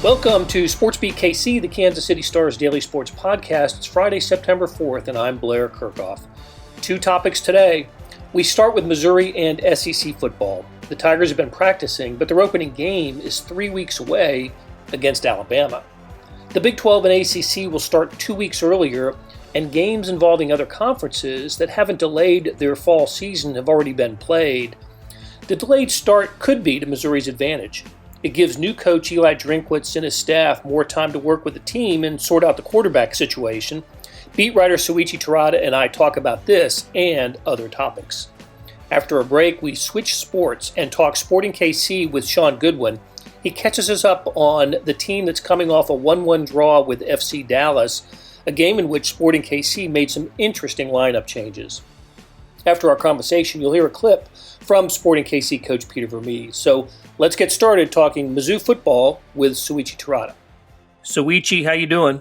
Welcome to SportsBeat KC, the Kansas City Star's daily sports podcast. It's Friday, September 4th, and I'm Blair Kerkhoff. Two topics today. We start with Missouri and SEC football. The Tigers have been practicing, but their opening game is 3 weeks away against Alabama. The Big 12 and ACC will start 2 weeks earlier, and games involving other conferences that haven't delayed their fall season have already been played. The delayed start could be to Missouri's advantage. It gives new coach Eli Drinkwitz and his staff more time to work with the team and sort out the quarterback situation. Beat writer Souichi Terada and I talk about this and other topics. After a break, we switch sports and talk Sporting KC with Shaun Goodwin. He catches us up on the team that's coming off a 1-1 draw with FC Dallas, a game in which Sporting KC made some interesting lineup changes. After our conversation, you'll hear a clip from Sporting KC coach Peter Vermes. So let's get started talking Mizzou football with Souichi Terada. Souichi, how you doing?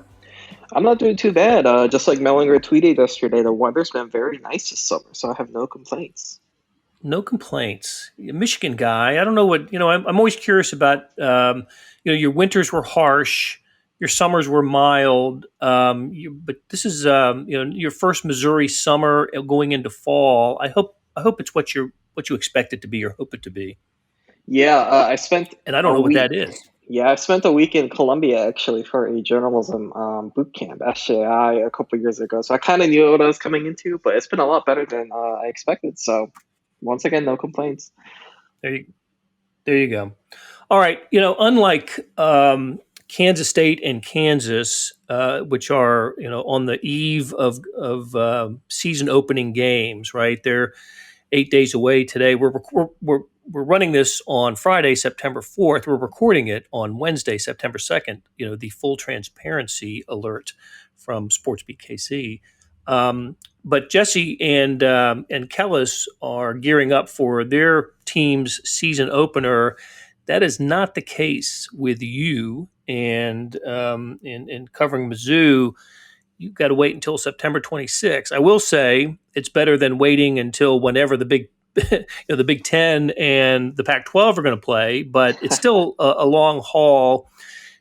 I'm not doing too bad. Just like Mellinger tweeted yesterday, the weather's been very nice this summer, so I have no complaints. No complaints. Michigan guy. I don't know what, I'm always curious about, your winters were harsh, your summers were mild, but this is, your first Missouri summer going into fall. I hope it's what you expect it to be or hope it to be. Yeah, I spent... And I don't know what that is. Yeah, I spent a week in Columbia, actually, for a journalism boot camp, SJI, a couple years ago. So I kind of knew what I was coming into, but it's been a lot better than I expected. So once again, no complaints. There you go. All right. Unlike Kansas State and Kansas, which are on the eve of season opening games, right? They're 8 days away today. We're running this on Friday, September 4th. We're recording it on Wednesday, September 2nd. The full transparency alert from SportsBeat KC. But Jesse and Kellis are gearing up for their team's season opener. That is not the case with you. And in covering Mizzou, you've got to wait until September 26th. I will say it's better than waiting until whenever the Big the Big Ten and the Pac-12 are going to play, but it's still a long haul.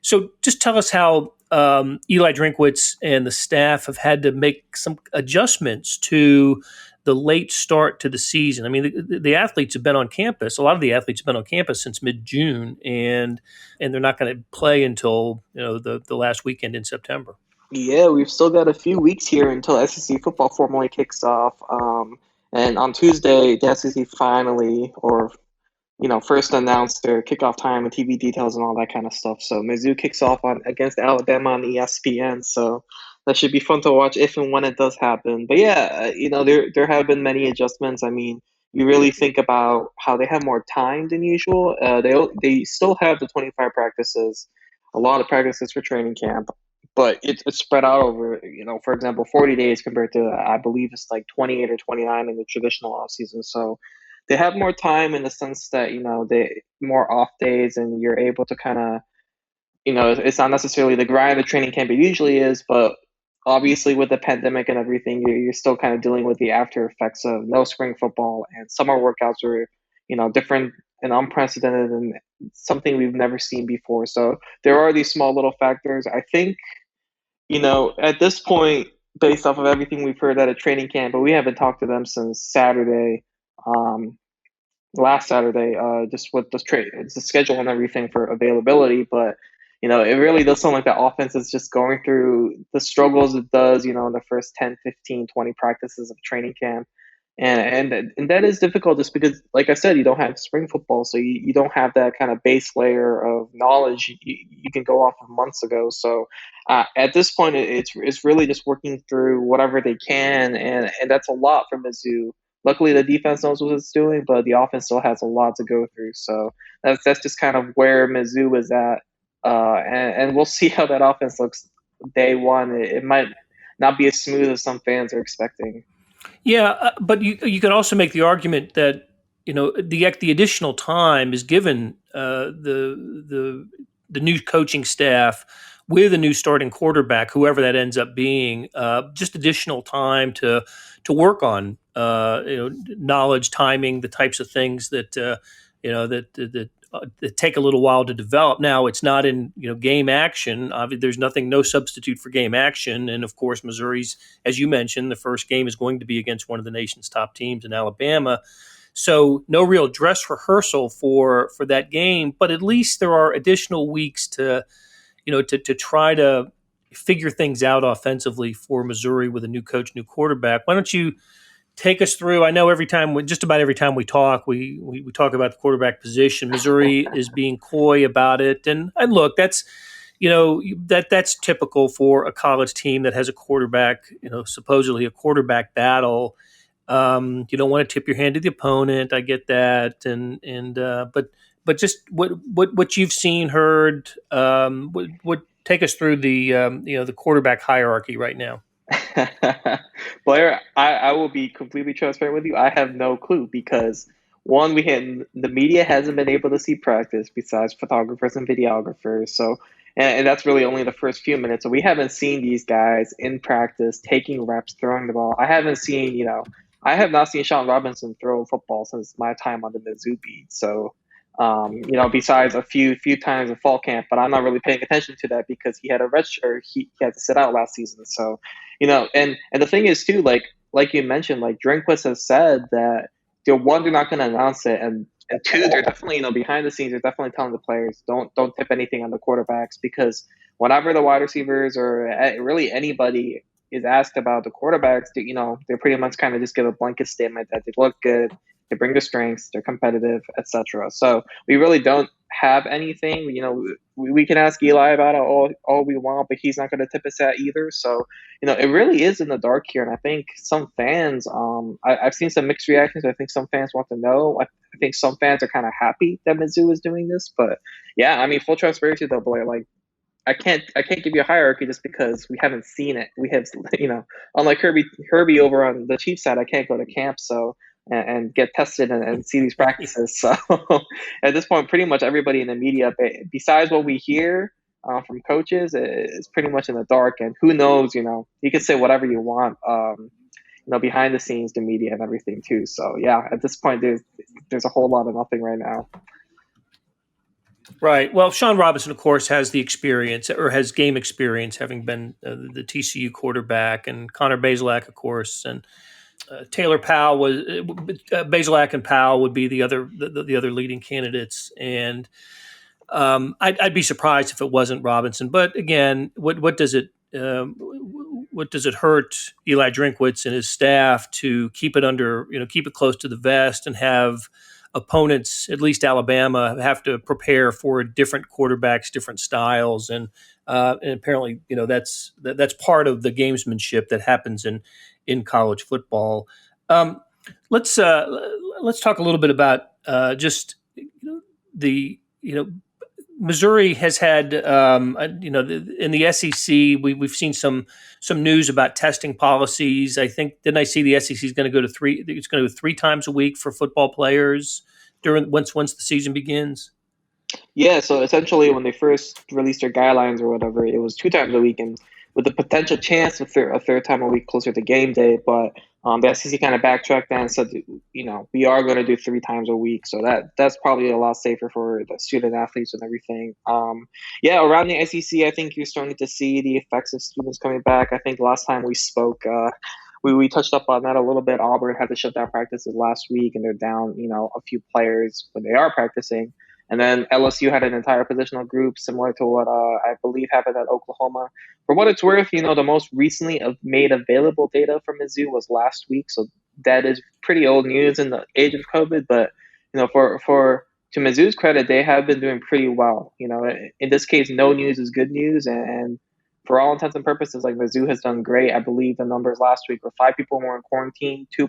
So just tell us how Eli Drinkwitz and the staff have had to make some adjustments to the late start to the season. I mean, the athletes have been on campus. A lot of the athletes have been on campus since mid-June, and they're not going to play until the last weekend in September. Yeah, we've still got a few weeks here until SEC football formally kicks off. And on Tuesday, the SEC finally, first announced their kickoff time and TV details and all that kind of stuff. So Mizzou kicks off against Alabama on ESPN. So that should be fun to watch if and when it does happen. But yeah, there have been many adjustments. I mean, you really think about how they have more time than usual. They still have the 25 practices, a lot of practices for training camp. But it's spread out over, for example, 40 days compared to, I believe it's like 28 or 29 in the traditional off season. So they have more time in the sense that, they more off days and you're able to kind of, it's not necessarily the grind of training camp it usually is, but obviously with the pandemic and everything, you're still kind of dealing with the after effects of no spring football, and summer workouts are, different and unprecedented and something we've never seen before. So there are these small little factors. I think, at this point, based off of everything we've heard at a training camp, but we haven't talked to them since Saturday, last Saturday, just with the schedule and everything for availability. But, it really does sound like the offense is just going through the struggles it does, in the first 10, 15, 20 practices of training camp. And that is difficult just because, like I said, you don't have spring football, so you don't have that kind of base layer of knowledge you can go off of months ago. So at this point, it's really just working through whatever they can, and that's a lot for Mizzou. Luckily, the defense knows what it's doing, but the offense still has a lot to go through. So that's just kind of where Mizzou is at, and we'll see how that offense looks day one. It might not be as smooth as some fans are expecting. Yeah, but you can also make the argument that the additional time is given the new coaching staff with a new starting quarterback, whoever that ends up being, just additional time to work on knowledge, timing, the types of things that that take a little while to develop. Now it's not in game action. There's no substitute for game action. And of course, Missouri's, as you mentioned, the first game is going to be against one of the nation's top teams in Alabama. So no real dress rehearsal for that game, but at least there are additional weeks to try to figure things out offensively for Missouri with a new coach, new quarterback. Why don't you take us through? I know just about every time we talk, we talk about the quarterback position. Missouri is being coy about it, and look, that's that's typical for a college team that has a quarterback, supposedly a quarterback battle. You don't want to tip your hand to the opponent. I get that, but just what you've seen, heard, what take us through the the quarterback hierarchy right now. Blair, I will be completely transparent with you. I have no clue because one, the media hasn't been able to see practice besides photographers and videographers. So, and that's really only the first few minutes. So we haven't seen these guys in practice taking reps, throwing the ball. I have not seen Shaun Robinson throw a football since my time on the Mizzou beat. So, besides a few times in fall camp, but I'm not really paying attention to that because he had a red shirt. He had to sit out last season. So, and the thing is too, like you mentioned, like Drinkwitz has said that they're not going to announce it, and two, they're definitely, behind the scenes, they're definitely telling the players don't tip anything on the quarterbacks, because whenever the wide receivers or really anybody is asked about the quarterbacks, they're pretty much kind of just give a blanket statement that they look good, they bring their strengths, they're competitive, etc. So we really don't have anything. We can ask Eli about it all we want, but he's not going to tip us at either. So, it really is in the dark here. And I think some fans, I've seen some mixed reactions. I think some fans want to know. I think some fans are kind of happy that Mizzou is doing this. But yeah, I mean, full transparency though, Blair, like, I can't give you a hierarchy just because we haven't seen it. We have, unlike Herbie over on the Chiefs side, I can't go to camp. So, and get tested and see these practices. So at this point, pretty much everybody in the media, besides what we hear from coaches, is pretty much in the dark. And who knows, you can say whatever you want, behind the scenes, the media and everything too. So yeah, at this point, there's a whole lot of nothing right now. Right. Well, Shaun Robinson, of course, has the experience, or has game experience, having been the TCU quarterback, and Connor Bazelak, of course, and Taylor Powell was Bazelak, and Powell would be the other leading candidates, and I'd be surprised if it wasn't Robinson. But again, what does it hurt Eli Drinkwitz and his staff to keep it close to the vest and have opponents, at least Alabama, have to prepare for different quarterbacks, different styles, and apparently that's part of the gamesmanship that happens in college football. Let's talk a little bit about just the Missouri has had in the SEC we've seen some news about testing policies. I think, didn't I see the SEC is going to go to three? It's going to go 3 times a week for football players once the season begins. Yeah, so essentially when they first released their guidelines or whatever, it was 2 times a week, and with the potential chance of a third time a week closer to game day. But the SEC kind of backtracked and said, we are going to do 3 times a week. So that's probably a lot safer for the student athletes and everything. Around the SEC, I think you're starting to see the effects of students coming back. I think last time we spoke, we touched up on that a little bit. Auburn had to shut down practices last week, and they're down, a few players when they are practicing. And then LSU had an entire positional group similar to what I believe happened at Oklahoma. For what it's worth, the most recently made available data from Mizzou was last week. So that is pretty old news in the age of COVID. But, to Mizzou's credit, they have been doing pretty well. In this case, no news is good news. And for all intents and purposes, like, Mizzou has done great. I believe the numbers last week were 5 people were in quarantine, 2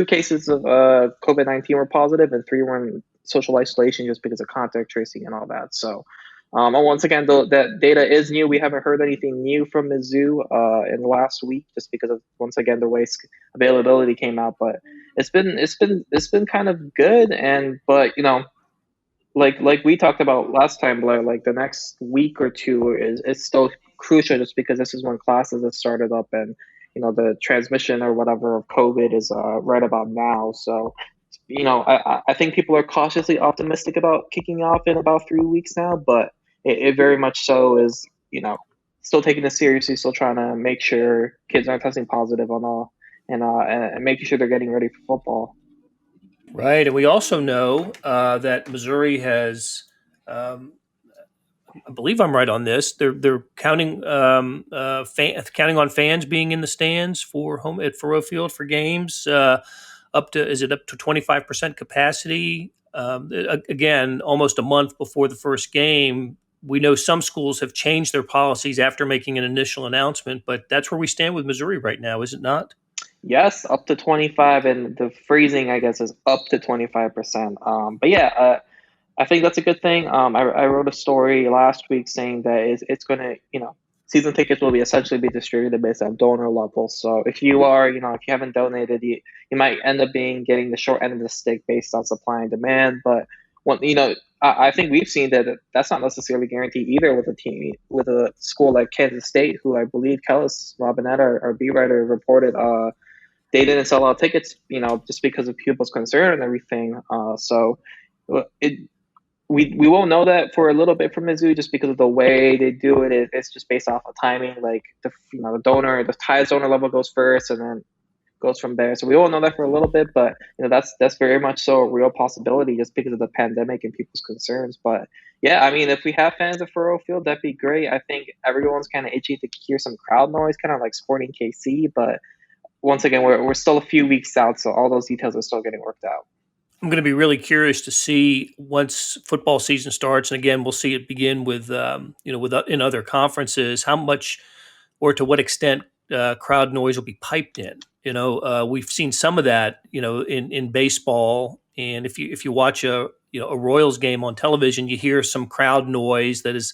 cases of COVID-19 were positive, and 3 were in social isolation just because of contact tracing and all that. So once again, though, that data is new. We haven't heard anything new from Mizzou in the last week, just because of, once again, the way availability came out. But it's been kind of good. But like we talked about last time, Blair, like the next week or two is still crucial, just because this is when classes have started up, and the transmission or whatever of COVID is right about now. So I think people are cautiously optimistic about kicking off in about 3 weeks now, but it very much so is, still taking it seriously, still trying to make sure kids aren't testing positive on all, and making sure they're getting ready for football. Right, and we also know that Missouri has, um, I believe I'm right on this. They're counting counting on fans being in the stands for home at Faroe Field for games. Up to is it up to 25% capacity? Again, almost a month before the first game. We know some schools have changed their policies after making an initial announcement, but that's where we stand with Missouri right now, is it not? Yes, up to 25, and the freezing, I guess, is up to 25%. But yeah, I think that's a good thing. I wrote a story last week saying that it's going to, season tickets will be essentially be distributed based on donor levels. So if you are, if you haven't donated, you might end up getting the short end of the stick based on supply and demand. But I think we've seen that that's not necessarily guaranteed either with a team, with a school like Kansas State, who I believe Kellis Robinette, our beat writer, reported they didn't sell out tickets, just because of people's concern and everything. So it we won't know that for a little bit from Mizzou just because of the way they do it. It's just based off of timing. Like the highest donor level goes first, and then goes from there. So we won't know that for a little bit, but that's very much so a real possibility just because of the pandemic and people's concerns. But yeah, I mean, if we have fans at Furrow Field, that'd be great. I think everyone's kind of itchy to hear some crowd noise, kind of like Sporting KC. But once again, we're still a few weeks out, so all those details are still getting worked out. I'm going to be really curious to see once football season starts, and again, we'll see it begin with in other conferences, how much or to what extent crowd noise will be piped in. We've seen some of that, in baseball, and if you watch a Royals game on television, you hear some crowd noise that's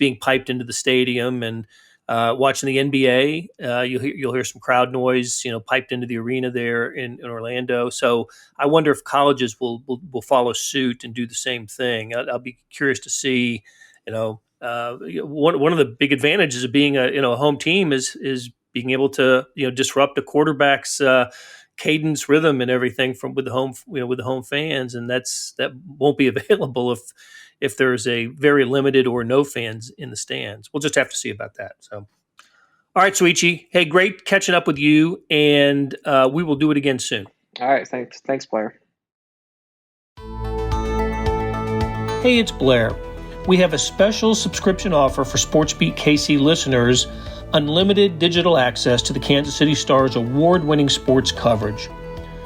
being piped into the stadium, and watching the NBA, you'll hear some crowd noise, piped into the arena there in Orlando. So I wonder if colleges will follow suit and do the same thing. I'll be curious to see. One of the big advantages of being a home team is being able to disrupt a quarterback's cadence, rhythm, and everything from with the home fans, and that won't be available if there's a very limited or no fans in the stands. We'll just have to see about that. So, all right, Souichi. Hey, great catching up with you, and we will do it again soon. All right, thanks, Blair. Hey, it's Blair. We have a special subscription offer for SportsBeat KC listeners: unlimited digital access to the Kansas City Star's award-winning sports coverage.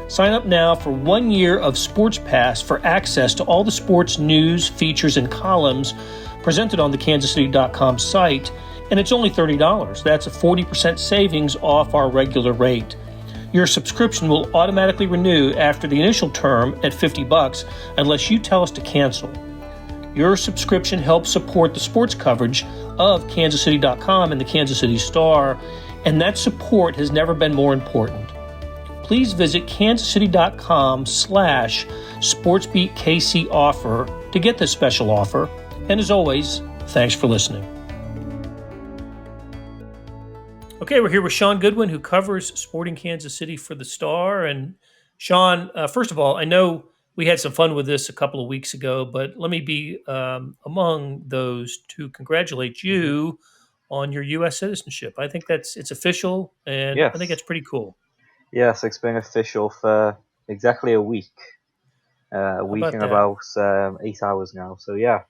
Sign up now for 1 year of Sports Pass for access to all the sports news, features, and columns presented on the kansascity.com site, and it's only $30. That's a 40% savings off our regular rate. Your subscription will automatically renew after the initial term at $50 unless you tell us to cancel. Your subscription helps support the sports coverage of kansascity.com and the Kansas City Star, and that support has never been more important. Please visit kansascity.com/SportsBeatKC offer to get this special offer. And as always, thanks for listening. Okay, we're here with Shawn Goodwin, who covers Sporting Kansas City for the Star. And Shawn, first of all, I know we had some fun with this a couple of weeks ago, but let me be among those to congratulate you on your U.S. citizenship. I think it's official, and Yes. I think it's pretty cool. Yes, it's been official for exactly a week. A week and about 8 hours now. So yeah,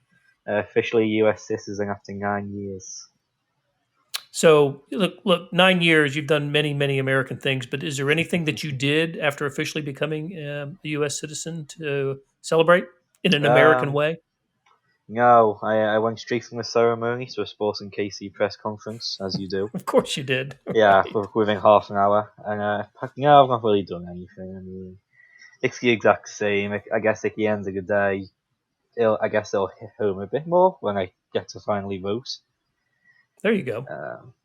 officially U.S. citizen after 9 years. So look, 9 years, you've done many, many American things, but is there anything that you did after officially becoming a U.S. citizen to celebrate in an American way? No, I went straight from the ceremony to a Sporting KC press conference, as you do. Of course you did. Yeah, Right. within half an hour. And no, I've not really done anything. I mean, it's the exact same. I guess at the end of the day, it'll hit home a bit more when I get to finally vote. There you go.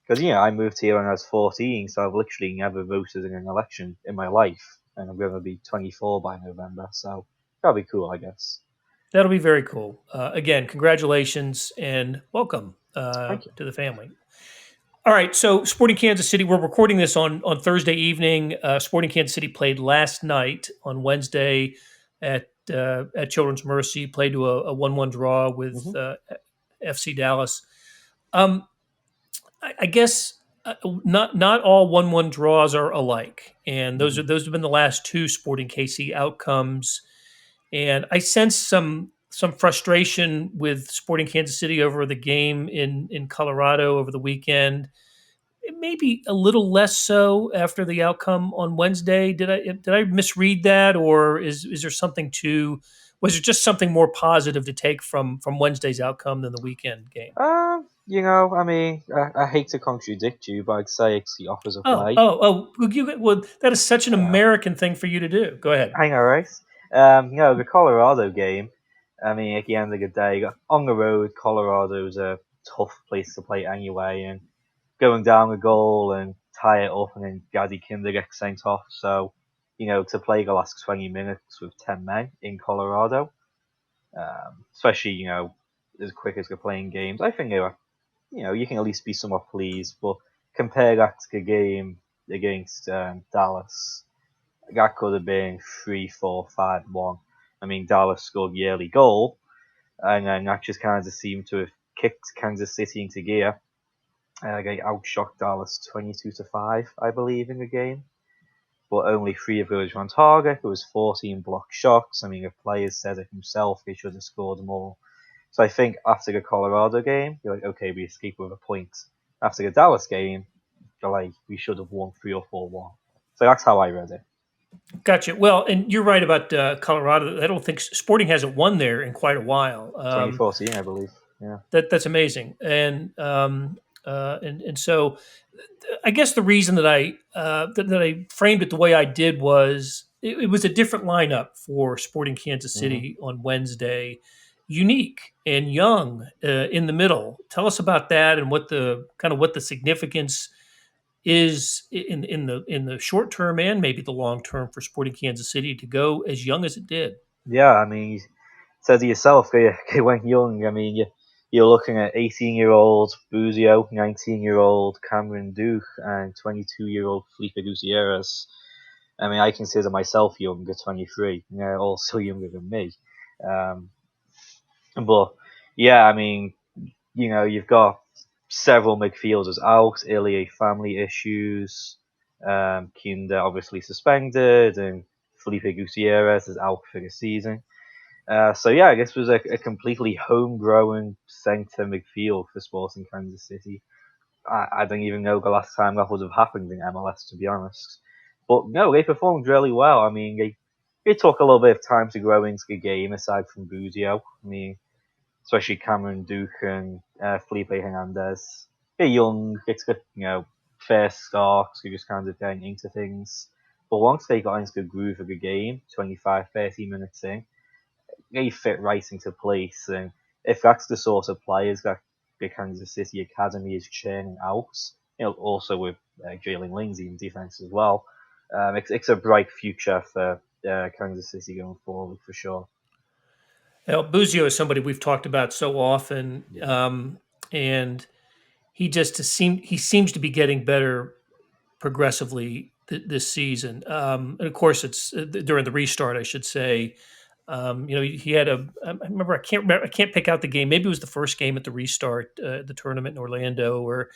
Because I moved here when I was 14, so I've literally never voted in an election in my life, and I'm going to be 24 by November, so that'll be cool, I guess. That'll be very cool. Again, congratulations and welcome Thank you. to the family. All right, so Sporting Kansas City, we're recording this on Thursday evening. Sporting Kansas City played last night on Wednesday at Children's Mercy, played to a 1-1 draw with FC Dallas. I guess not all 1-1 draws are alike, and those have been the last two Sporting KC outcomes. And I sense some frustration with Sporting Kansas City over the game in Colorado over the weekend. Maybe a little less so after the outcome on Wednesday. Did I misread that, or is there something to? Was there just something more positive to take from Wednesday's outcome than the weekend game? I mean, I hate to contradict you, but I'd say it's the opposite way. Well, that is such an American thing for you to do. Go ahead. I know, right? The Colorado game, I mean, at the end of the day, on the road, Colorado's a tough place to play anyway, and going down the goal and tie it up, and then Gaddy Kinder gets sent off. So, to play the last 20 minutes with 10 men in Colorado, especially, as quick as they're playing games, I think they were, you can at least be somewhat pleased. But compare that to the game against Dallas, that could have been 3-4-5-1. I mean, Dallas scored the early goal, and then that just kind of seemed to have kicked Kansas City into gear. They outshot Dallas 22-5, I believe, in the game. But only 3 of those were on target. There was 14 blocked shots. I mean, the player said it himself, they should have scored more. So I think after the Colorado game, you're like, okay, we escaped with a point. After the Dallas game, you're like, we should have won 3 or 4-1. So that's how I read it. Gotcha. Well, and you're right about Colorado. I don't think Sporting hasn't won there in quite a while. 2014, I believe. Yeah. That's amazing. And so I guess the reason that I framed it the way I did was it was a different lineup for Sporting Kansas City on Wednesday, unique and young in the middle. Tell us about that and what the significance is in the short term and maybe the long term for Sporting Kansas City to go as young as it did. Yeah, I mean, you said to yourself, they went young. I mean, you're looking at 18-year-old Buzio, 19-year-old Cameron Duke, and 22-year-old Felipe Gutierrez. I mean, I consider myself young at 23. They're all still younger than me. But, yeah, I mean, you've got several midfielders out, Ilya family issues, Kinder obviously suspended, and Felipe Gutierrez is out for the season. So yeah, this was a completely homegrown centre midfield for Sporting Kansas City. I don't even know the last time that would have happened in MLS, to be honest. But no, they performed really well. I mean, they took a little bit of time to grow into the game, aside from Buzio. I mean, especially Cameron Duke and Felipe Hernandez. They're young, it's good, first starts, you're just kind of getting into things. But once they got into the groove of the game, 25, 30 minutes in, they fit right into place. And if that's the sort of players that the Kansas City Academy is churning out, also with Jalen Lindsay in defense as well, it's a bright future for Kansas City going forward for sure. Buzio is somebody we've talked about so often, and he seems to be getting better progressively this season. And of course, it's during the restart, I should say. He had I remember. I can't pick out the game. Maybe it was the first game at the restart, the tournament in Orlando, where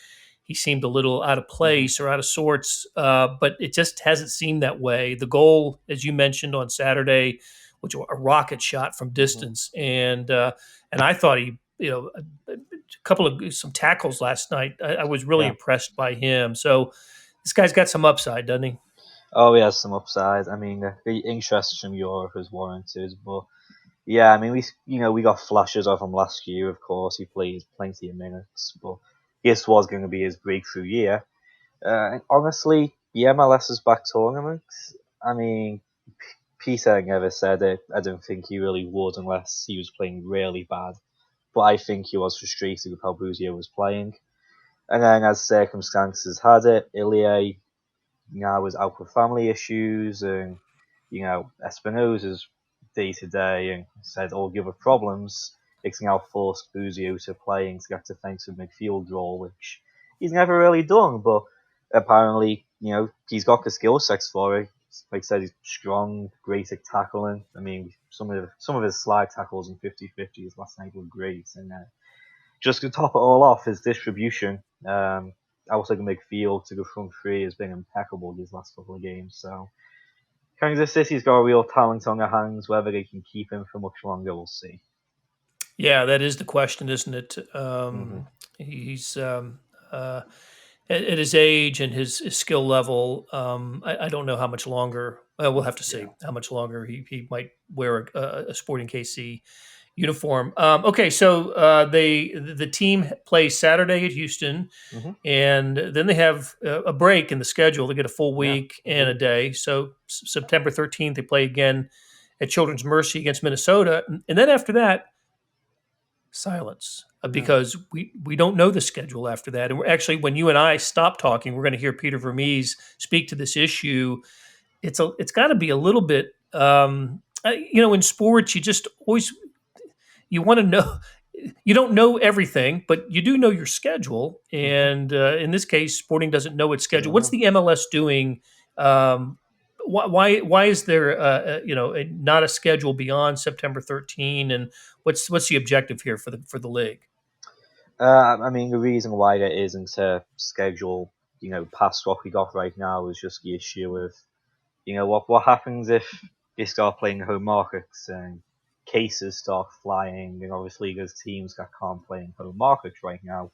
he seemed a little out of place or out of sorts. But it just hasn't seemed that way. The goal, as you mentioned on Saturday, which was a rocket shot from distance, and I thought he, a couple of some tackles last night. I was really impressed by him. So this guy's got some upside, doesn't he? Oh, he has some upside. I mean, the interest from Europe is warranted, but yeah, I mean, we got flashes of him last year. Of course, he played plenty of minutes, but this was going to be his breakthrough year. And honestly, the MLS's back tournament. I mean, Peter never said it. I don't think he really would unless he was playing really bad. But I think he was frustrated with how Buzio was playing. And then, as circumstances had it, Ilya now was out with family issues, and Espinosa's day to day, and said all the other problems. It's now forced Buzio to play into that defensive midfield role, which he's never really done. But apparently, he's got the skill sets for it. Like I said, he's strong, great at tackling. I mean, some of his slide tackles in 50-50s last night were great. And just to top it all off, his distribution outside the midfield to the front three has been impeccable these last couple of games. So Kansas City's got a real talent on their hands. Whether they can keep him for much longer, we'll see. Yeah, that is the question, isn't it? He's at his age and his skill level. I don't know how much longer. We'll have to see how much longer he might wear a Sporting KC uniform. Okay, so the team plays Saturday at Houston, and then they have a break in the schedule. They get a full week and a day. So September 13th, they play again at Children's Mercy against Minnesota, and then after that, silence, because we don't know the schedule after that. And we're actually, when you and I stop talking, we're going to hear Peter Vermes speak to this issue. It's got to be a little bit, in sports, you just always, you want to know, you don't know everything, but you do know your schedule. And in this case, Sporting doesn't know its schedule. What's the MLS doing? Why is there not a schedule beyond September 13? And what's the objective here for the league? I mean, the reason why there isn't a schedule, past what we got right now is just the issue of, what happens if they start playing home markets and cases start flying, and obviously there's teams that can't play in home markets right now.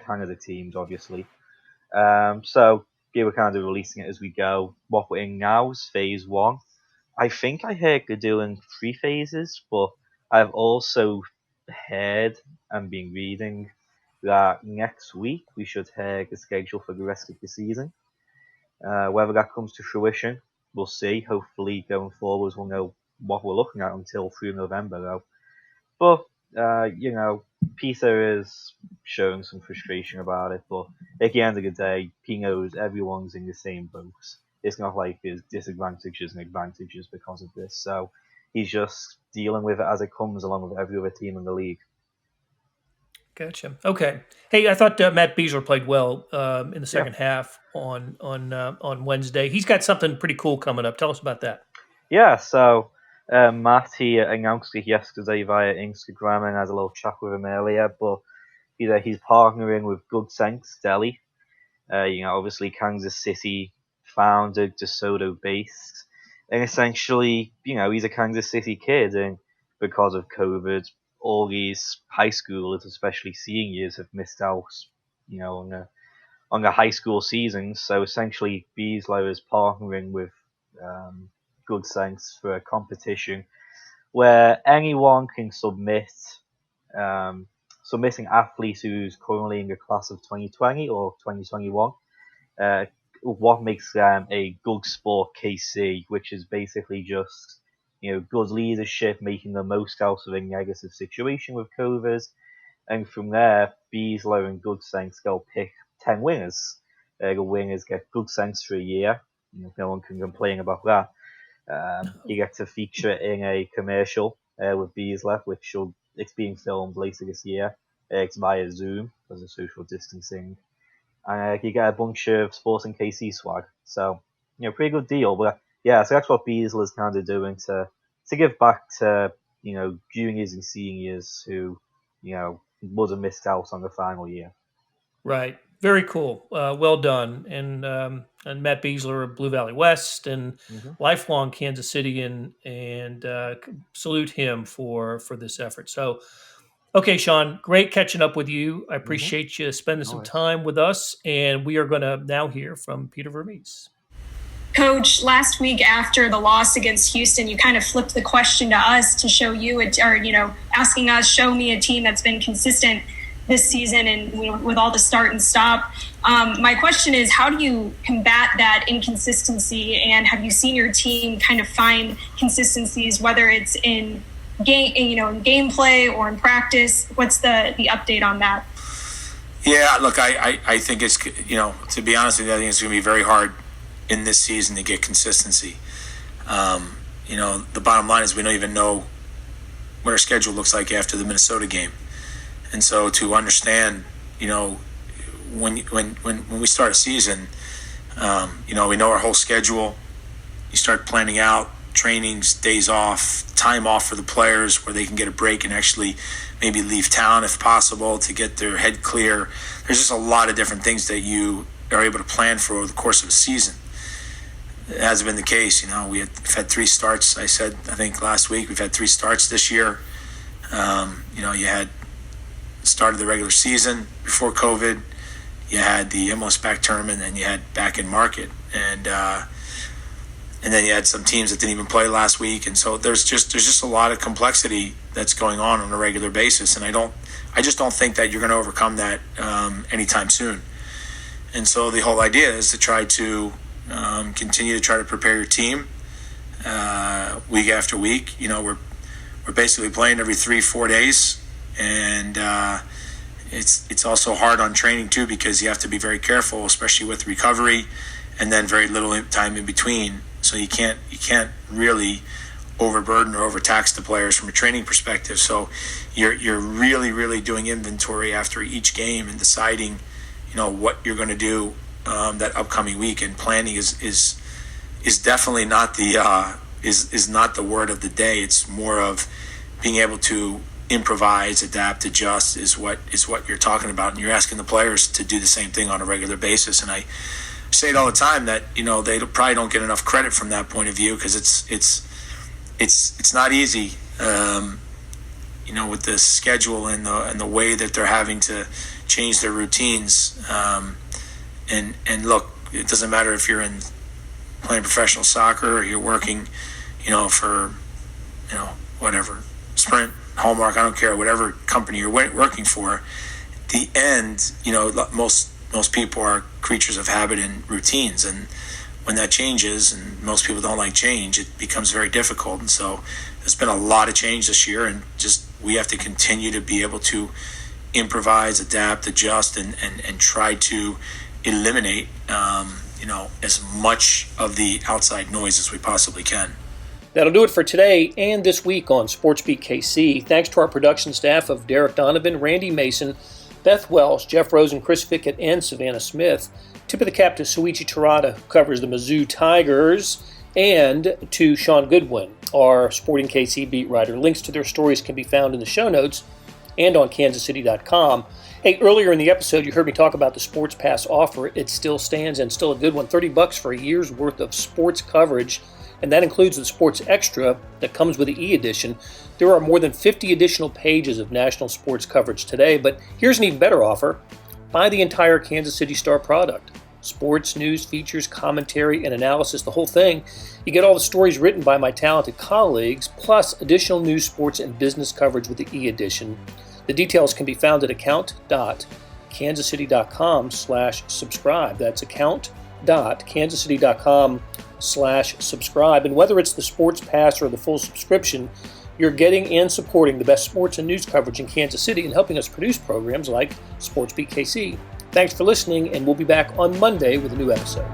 Canada teams, obviously. So they were kind of releasing it as we go. What we're in now is phase 1. I think I heard they're doing 3 phases, but I've also heard and been reading that next week we should hear the schedule for the rest of the season. Whether that comes to fruition, we'll see. Hopefully, going forwards, we'll know what we're looking at until through November, though. But, Peter is showing some frustration about it. But at the end of the day, he knows everyone's in the same boat. It's not like there's disadvantages and advantages because of this. So he's just dealing with it as it comes, along with every other team in the league. Gotcha. Okay. Hey, I thought Matt Besler played well in the second half on Wednesday. He's got something pretty cool coming up. Tell us about that. Yeah. So Matt, he announced it yesterday via Instagram, and has a little chat with him earlier. But he's partnering with Good Sense Deli. Obviously Kansas City founded, DeSoto based, and essentially, he's a Kansas City kid, and because of COVID, all these high schoolers, especially seniors, have missed out, on the high school seasons. So essentially, Besler is partnering with Good Sense for a competition where anyone can submitting athletes who's currently in the class of 2020 or 2021. What makes them a good sport KC, which is basically just good leadership, making the most out of a negative situation with COVID, and from there, Besler and Good Sense go pick 10 winners. The winners get Good Sense for a year. No one can complain about that. You get to feature in a commercial with Besler, it's being filmed later this year. It's via Zoom because of social distancing. And you get a bunch of Sporting KC swag. So, pretty good deal. But yeah, so that's what Besler is kind of doing to give back to, juniors and seniors who, would have missed out on the final year. Right. Very cool. Well done. And Matt Besler of Blue Valley West and lifelong Kansas City, and salute him for this effort. So, okay, Shaun, great catching up with you. I appreciate you spending some time with us, and we are going to now hear from Peter Vermes. Coach, last week after the loss against Houston, you kind of flipped the question to us to show you, asking us, show me a team that's been consistent this season and with all the start and stop. My question is, how do you combat that inconsistency, and have you seen your team kind of find consistencies, whether it's in gameplay or in practice? What's the update on that? Yeah, look, I think it's, to be honest with you, I think it's going to be very hard in this season to get consistency. The bottom line is we don't even know what our schedule looks like after the Minnesota game. And so to understand, when we start a season, we know our whole schedule. You start planning out trainings, days off, time off for the players where they can get a break and actually maybe leave town if possible to get their head clear. There's just a lot of different things that you are able to plan for over the course of a season. It hasn't been the case. We've had 3 starts. I think last week, we've had 3 starts this year. You had the start of the regular season before COVID. You had the MLS back tournament, and you had back in market. And then you had some teams that didn't even play last week. And so there's just a lot of complexity that's going on a regular basis. And I just don't think that you're going to overcome that anytime soon. And so the whole idea is to try to continue to try to prepare your team week after week. We're basically playing every 3-4 days, and it's also hard on training too, because you have to be very careful, especially with recovery, and then very little time in between. So you can't really overburden or overtax the players from a training perspective. So you're really, really doing inventory after each game and deciding what you're going to do that upcoming week. And planning is definitely not is not the word of the day. It's more of being able to improvise, adapt, adjust is what you're talking about. And you're asking the players to do the same thing on a regular basis. And I say it all the time that they probably don't get enough credit from that point of view, because it's not easy. With the schedule and the way that they're having to change their routines. And look, it doesn't matter if you're playing professional soccer or you're working, for, whatever, Sprint, Hallmark, I don't care, whatever company you're working for. The end, most people are creatures of habit and routines. And when that changes, and most people don't like change, it becomes very difficult. And so there's been a lot of change this year, and just we have to continue to be able to improvise, adapt, adjust, and try to eliminate as much of the outside noise as we possibly can. That'll do it for today and this week on SportsBeat KC. Thanks to our production staff of Derek Donovan, Randy Mason, Beth Welsh, Jeff Rosen, Chris Fickett, and Savannah Smith. Tip of the cap to Souichi Terada, who covers the Mizzou Tigers, and to Shaun Goodwin, our Sporting KC beat writer. Links to their stories can be found in the show notes and on kansascity.com. Hey, earlier in the episode, you heard me talk about the Sports Pass offer. It still stands, and still a good one. $30 for a year's worth of sports coverage, and that includes the Sports Extra that comes with the e-edition. There are more than 50 additional pages of national sports coverage today, but here's an even better offer. Buy the entire Kansas City Star product. Sports, news, features, commentary, and analysis, the whole thing. You get all the stories written by my talented colleagues, plus additional news, sports, and business coverage with the e-edition. The details can be found at account.kansascity.com/subscribe. That's account.kansascity.com/subscribe. And whether it's the Sports Pass or the full subscription, you're getting and supporting the best sports and news coverage in Kansas City and helping us produce programs like SportsBeat KC. Thanks for listening, and we'll be back on Monday with a new episode.